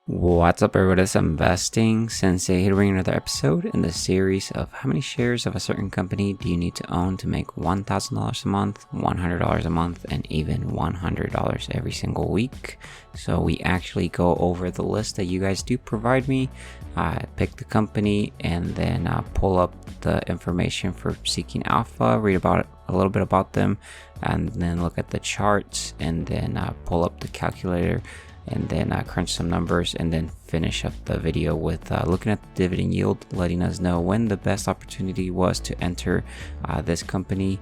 What's up, everybody? It's Investing Sensei here to bring another episode in the series of how many shares of a certain company do you need to own to make $1,000 a month, $100 a month, and even $100 every single week. So we actually go over the list that you guys do provide me, pick the company, and then pull up the information for Seeking Alpha, read about a little bit about them, and then look at the charts, and then pull up the calculator, and then crunch some numbers, and then finish up the video with looking at the dividend yield, letting us know when the best opportunity was to enter this company,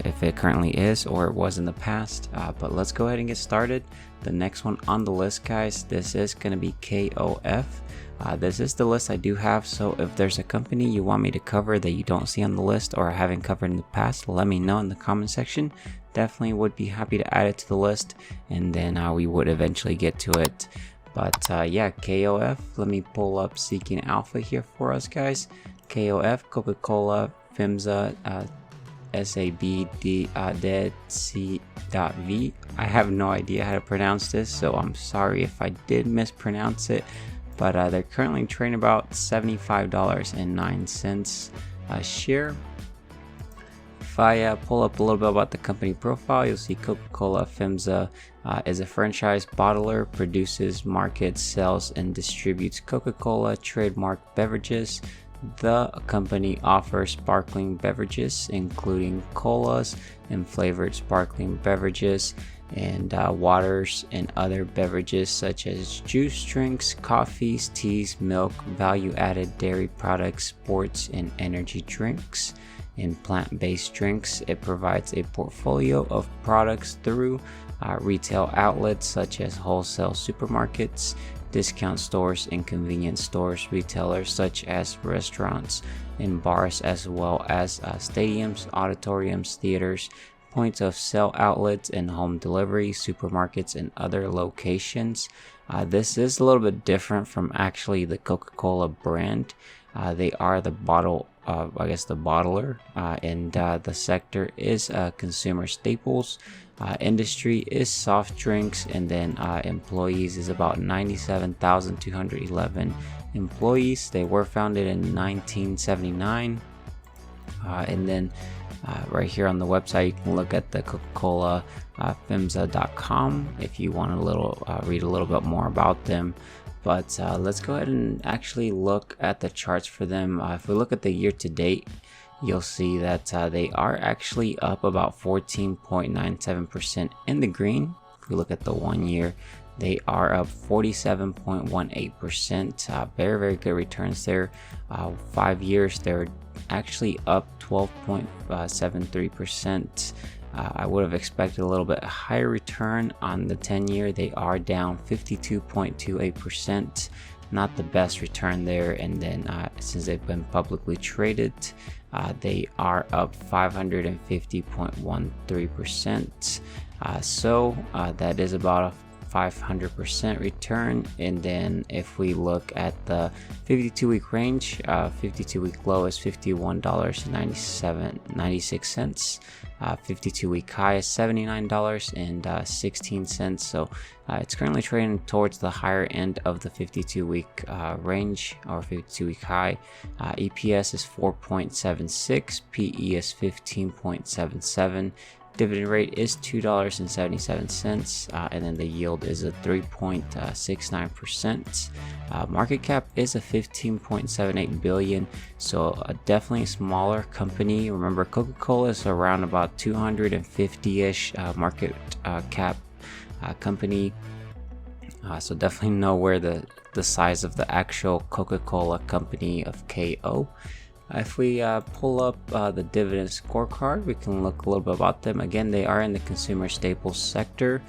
if it currently is or it was in the past. But let's go ahead and get started. The next one on the list, guys, this is going to be KOF. This is the list I do have, so if there's a company you want me to cover that you don't see on the list or I haven't covered in the past, let me know in the comment section. Definitely would be happy to add it to the list, and then we would eventually get to it. But yeah, KOF, let me pull up Seeking Alpha here for us, guys. KOF, Coca-Cola FEMSA, SABDC.V. I have no idea how to pronounce this, so I'm sorry if I did mispronounce it. But they're currently trading about $75.09 a share. If I pull up a little bit about the company profile, you'll see Coca-Cola FEMSA is a franchise bottler, produces, markets, sells, and distributes Coca-Cola trademark beverages. The company offers sparkling beverages, including colas and flavored sparkling beverages, and waters and other beverages such as juice drinks, coffees, teas, milk, value-added dairy products, sports and energy drinks, and plant-based drinks. It provides a portfolio of products through retail outlets such as wholesale supermarkets, discount stores, and convenience stores, retailers such as restaurants and bars, as well as stadiums, auditoriums, theaters, points of sale outlets, and home delivery, supermarkets, and other locations. This is a little bit different from actually the Coca-Cola brand. They are the bottler, and the sector is consumer staples. Industry is soft drinks, and then employees is about 97,211 employees. They were founded in 1979, and then right here on the website you can look at the Coca-Cola FEMSA.com if you want to read a little bit more about them. But let's go ahead and actually look at the charts for them. If we look at the year to date, you'll see that they are actually up about 14.97% in the green. If we look at the 1 year, they are up 47.18%. Very, very good returns there. 5 years, they're actually up 12.73%. I would have expected a little bit higher return on the 10-year. They are down 52.28%. Not the best return there. And then since they've been publicly traded, they are up 550.13%. So that is about a 500% return. And then if we look at the 52-week range, 52-week low is $51.96. 52-week high is $79.16. So it's currently trading towards the higher end of the 52-week range, or 52-week high. EPS is 4.76, PE is 15.77. Dividend rate is $2.77, and then the yield is a 3.69%. Market cap is a 15.78 billion, so definitely a smaller company. Remember, Coca-Cola is around about 250-ish market cap company, so definitely know where the size of the actual Coca-Cola company of KO. If we pull up the dividend scorecard, we can look a little bit about them. Again, they are in the consumer staples sector.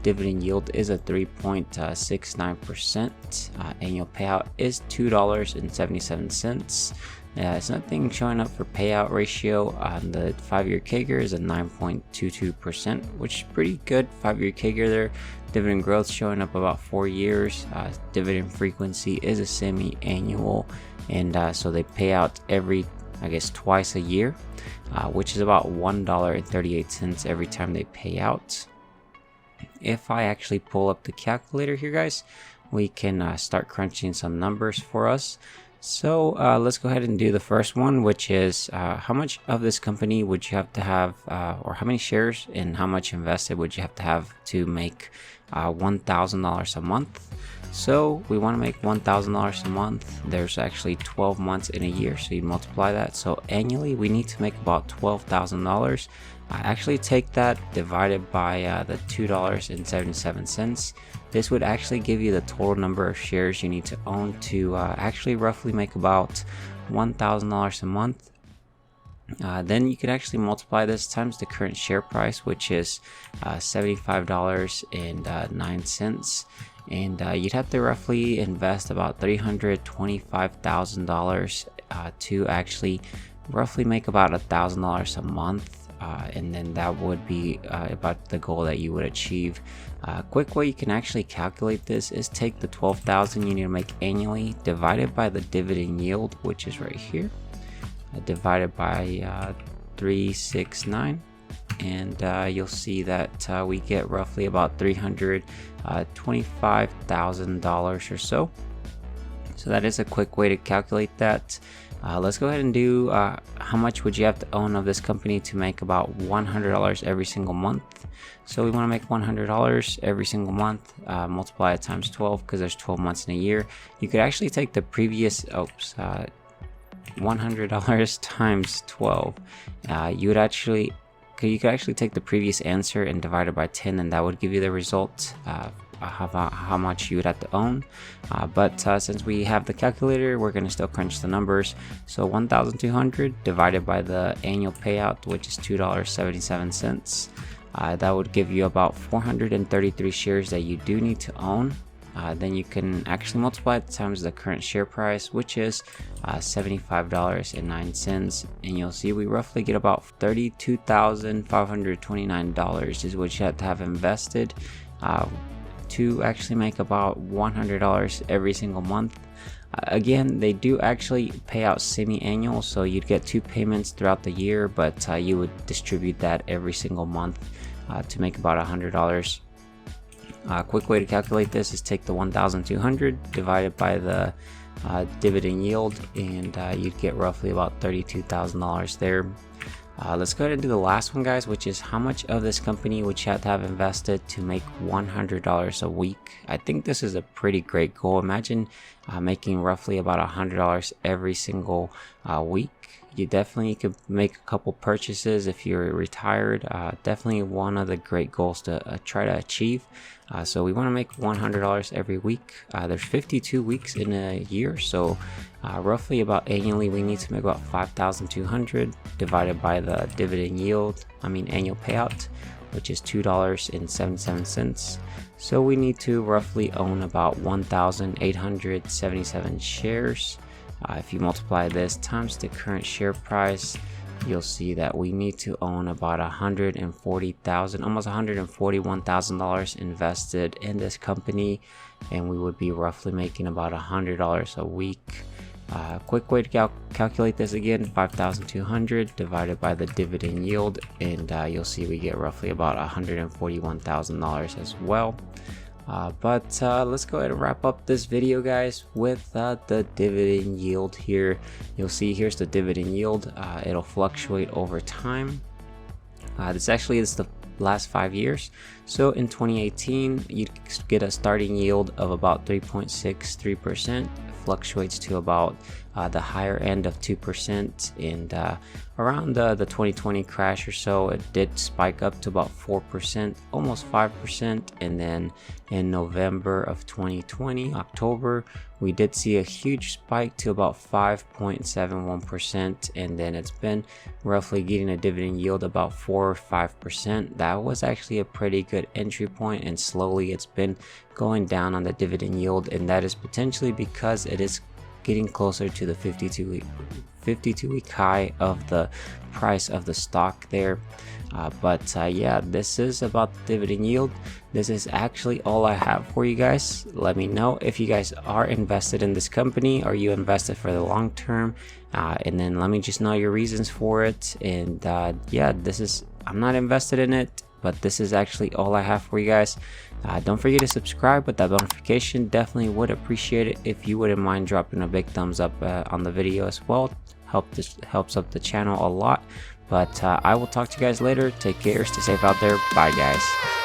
Dividend yield is a 3.69%. Annual payout is $2.77. It's nothing showing up for payout ratio. On the 5-year CAGR is a 9.22%, which is pretty good. 5-year CAGR there. Dividend growth showing up about 4 years. Dividend frequency is a semi-annual, and so they pay out every, twice a year, which is about $1.38 every time they pay out. If I actually pull up the calculator here, guys, we can start crunching some numbers for us. So let's go ahead and do the first one, which is how much of this company would you have to have, or how many shares and how much invested would you have to make $1,000 a month. So we want to make $1,000 a month. There's actually 12 months in a year, so you multiply that. So annually we need to make about $12,000. I actually take that divided by the $2.77. This would actually give you the total number of shares you need to own to actually roughly make about $1,000 a month. Then you could actually multiply this times the current share price, which is $75.09. And you'd have to roughly invest about $325,000 to actually roughly make about $1,000 a month. And then that would be about the goal that you would achieve. Quick way you can actually calculate this is take the $12,000 you need to make annually divided by the dividend yield, which is right here, divided by 369, and you'll see that we get roughly about $325,000 or so. So that is a quick way to calculate that. Let's go ahead and do how much would you have to own of this company to make about $100 every single month. So we want to make $100 every single month, multiply it times 12 because there's 12 months in a year. You could actually take the previous $100 times 12. You could actually take the previous answer and divide it by 10, and that would give you the result how much you would have to own. But since we have the calculator, we're going to still crunch the numbers. So 1,200 divided by the annual payout, which is $2.77. That would give you about 433 shares that you do need to own. Then you can actually multiply it times the current share price, which is $75.09, and you'll see we roughly get about $32,529 is what you have to have invested to actually make about $100 every single month. Again, they do actually pay out semi-annual, so you'd get 2 payments throughout the year, but you would distribute that every single month to make about $100. Quick way to calculate this is take the 1,200 divided by the dividend yield, and you'd get roughly about $32,000 there. Let's go ahead and do the last one, guys, which is how much of this company would you have to have invested to make $100 a week. I think this is a pretty great goal. Imagine making roughly about $100 every single week. You definitely could make a couple purchases if you're retired. Definitely one of the great goals to try to achieve. So we want to make $100 every week. There's 52 weeks in a year, so roughly about annually we need to make about 5,200 divided by the dividend yield, annual payout, which is $2.77. So we need to roughly own about 1,877 shares. If you multiply this times the current share price, you'll see that we need to own about $140,000, almost $141,000 invested in this company, and we would be roughly making about $100 a week. Quick way to calculate this again, 5,200 divided by the dividend yield, and you'll see we get roughly about $141,000 as well. But let's go ahead and wrap up this video, guys, with the dividend yield here. You'll see here's the dividend yield. It'll fluctuate over time. This actually is the last 5 years. So in 2018 you'd get a starting yield of about 3.63%. Fluctuates to about the higher end of 2%, and around the 2020 crash or so it did spike up to about 4%, almost 5%, and then in November of 2020, October, we did see a huge spike to about 5.71%, and then it's been roughly getting a dividend yield about 4 or 5%. That was actually a pretty good entry point, and slowly it's been going down on the dividend yield, and that is potentially because it is getting closer to the 52-week high of the price of the stock there. But yeah, this is about the dividend yield. This is actually all I have for you guys. Let me know if you guys are invested in this company. Are you invested for the long term? And then let me just know your reasons for it. And yeah, I'm not invested in it. but this is actually all I have for you guys. Don't forget to subscribe with that notification. Definitely would appreciate it if you wouldn't mind dropping a big thumbs up on the video as well. Helps up the channel a lot. But I will talk to you guys later. Take care, stay safe out there. Bye guys.